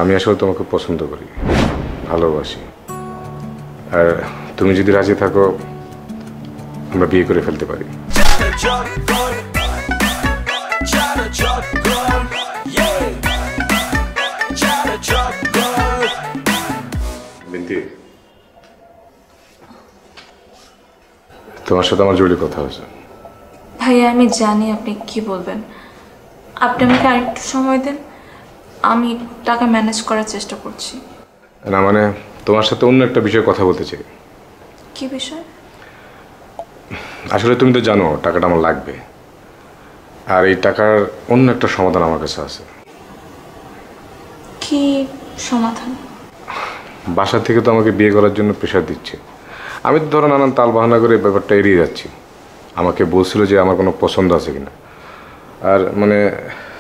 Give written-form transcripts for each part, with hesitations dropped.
আমি আসলে তোমাকে পছন্দ করি, ভালোবাসি। আর তুমি যদি রাজি থাকো আমরা বিয়ে করে ফেলতে পারি। বিন্তি, তোমার সাথে আমার জরুরি কথা হয়েছে। ভাইয়া আমি জানি আপনি কি বলবেন, আপনি আমাকে আরেকটু সময় দেন, আমি টাকা ম্যানেজ করার চেষ্টা করছি। না মানে তোমার সাথে অন্য একটা বিষয়ে কথা বলতে চাই। কি বিষয়? আসলে তুমি তো জানো টাকাটা আমার লাগবে, আর এই টাকার অন্য একটা সমাধান আমার কাছে আছে। কি সমাধান? বাসা থেকে তো আমাকে বিয়ে করার জন্য প্রেশার দিচ্ছে। আমি তো ধরো নানান তাল বাহানা করে ব্যাপারটা এড়িয়ে যাচ্ছি। আমাকে বলছিল যে আমার কোনো পছন্দ আছে কিনা, আর মানে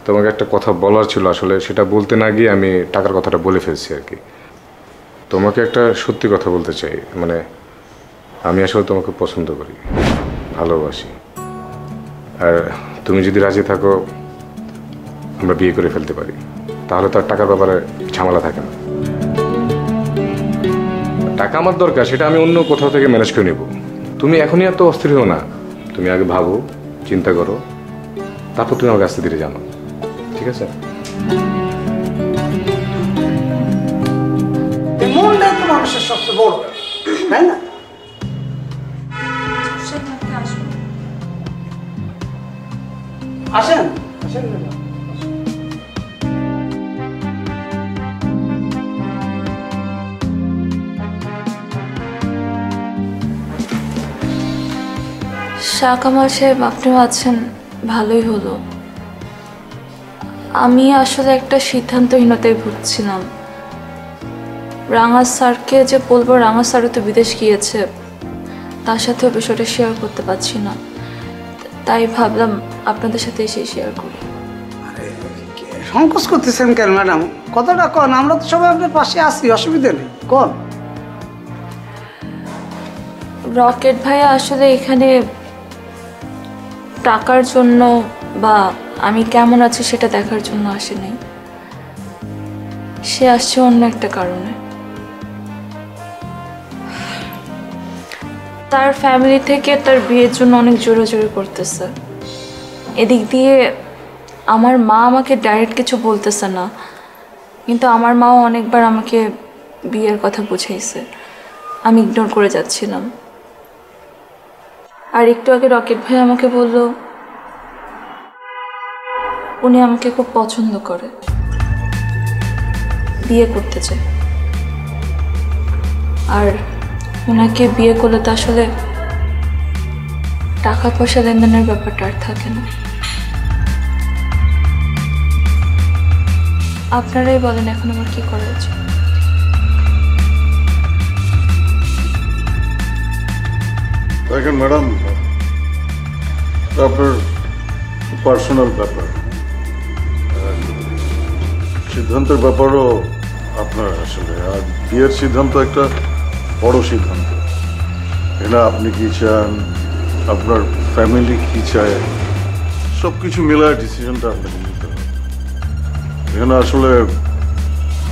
তোমাকে একটা কথা বলার ছিল, আসলে সেটা বলতে না গিয়ে আমি টাকার কথাটা বলে ফেলছি আর কি। তোমাকে একটা সত্যি কথা বলতে চাই, মানে আমি আসলে তোমাকে পছন্দ করি, ভালোবাসি। আর তুমি যদি রাজি থাকো আমরা বিয়ে করে ফেলতে পারি, তাহলে তো আর টাকার ব্যাপারে ঝামেলা থাকে না। টাকা আমার দরকার, সেটা আমি অন্য কোথাও থেকে ম্যানেজ করে নেব। তুমি এখনই এত অস্থির হও না, তুমি আগে ভাবো, চিন্তা করো, তারপর তুমি আমার কাছে ধীরে জানো, ঠিক আছে? মনটাই তো মানুষের সবচেয়ে বড়, তাই না? আসেন আসেন। শাহ কামাল সাহেব, আপনিও আছেন, ভালোই হলো। আমি আসলে একটা সিদ্ধান্তহীনতায় ভুগছিলাম। রাঙা স্যারকে যে বলবো, রাঙা স্যারও তো বিদেশ গিয়েছে, তার সাথেও বিষয়টা শেয়ার করতে পারছি না, তাই ভাবলাম আপনাদের সাথে এসে শেয়ার করি। সংকোচ করতেছেন কেন ম্যাডাম? কথাটা কন, আমরা তো সবাই আপনার পাশে আছি, অসুবিধা নেই, কন। রকেট ভাইয়া আসলে এখানে টাকার জন্য বা আমি কেমন আছি সেটা দেখার জন্য আসেনি, সে আসছে অন্য একটা কারণে। তার ফ্যামিলি থেকে তার বিয়ের জন্য অনেক জোরে জোরে করতেছে। এদিক দিয়ে আমার মা আমাকে ডাইরেক্ট কিছু বলতেছে না, কিন্তু আমার মাও অনেকবার আমাকে বিয়ের কথা বুঝাইছে, আমি ইগনোর করে যাচ্ছিলাম। আর একটু আগে রকেট ভাই আমাকে বলল উনি আমাকে খুব পছন্দ করে, বিয়ে করতে চায়। আর ওনাকে বিয়ে করলে তো আসলে টাকা পয়সা লেনদেনের ব্যাপারটা আর থাকে না। আপনারাই বলেন এখন আমার কি করা উচিত? দেখেন ম্যাডাম, আপনার পার্সোনাল ব্যাপার, সিদ্ধান্তের ব্যাপারও আপনার আসলে। আর বিয়ের সিদ্ধান্ত একটা বড় সিদ্ধান্ত। এটা আপনি কি চান, আপনার ফ্যামিলি কি চায়, সব কিছু মিলায় ডিসিশনটা আপনাকে নিতে হবে। এখানে আসলে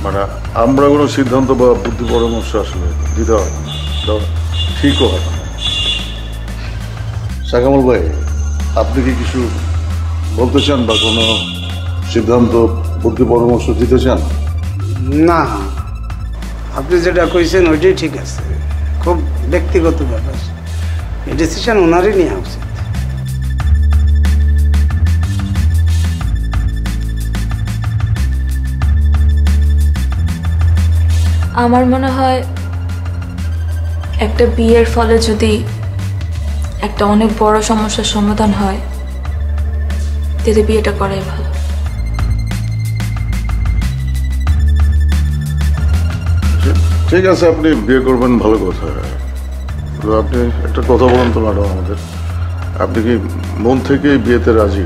মানে আমরা কোনো সিদ্ধান্ত বা বুদ্ধি পরামর্শ আসলে দিতে হয় না, ঠিকও হয় না। শাহ কামাল ভাই, আপনি কি কিছু বলতে চান বা কোনো সিদ্ধান্ত বুদ্ধি পরামর্শ দিতে চান? না, আপনি যেটা কইছেন ওইটাই ঠিক আছে, খুব ব্যক্তিগত ব্যাপার, এই ডিসিশন ওনারই নেওয়া উচিত। আমার মনে হয় একটা বিয়ের ফলে যদি একটা অনেক বড় সমস্যার সমাধান হয়, তাহলে বিয়েটা করাই ভালো। ঠিক আছে, আপনি বিয়ে করবেন, ভালো কথা। আপনি একটা কথা বলুন তো ম্যাডাম আমাদের, আপনি কি মন থেকেই বিয়েতে রাজি?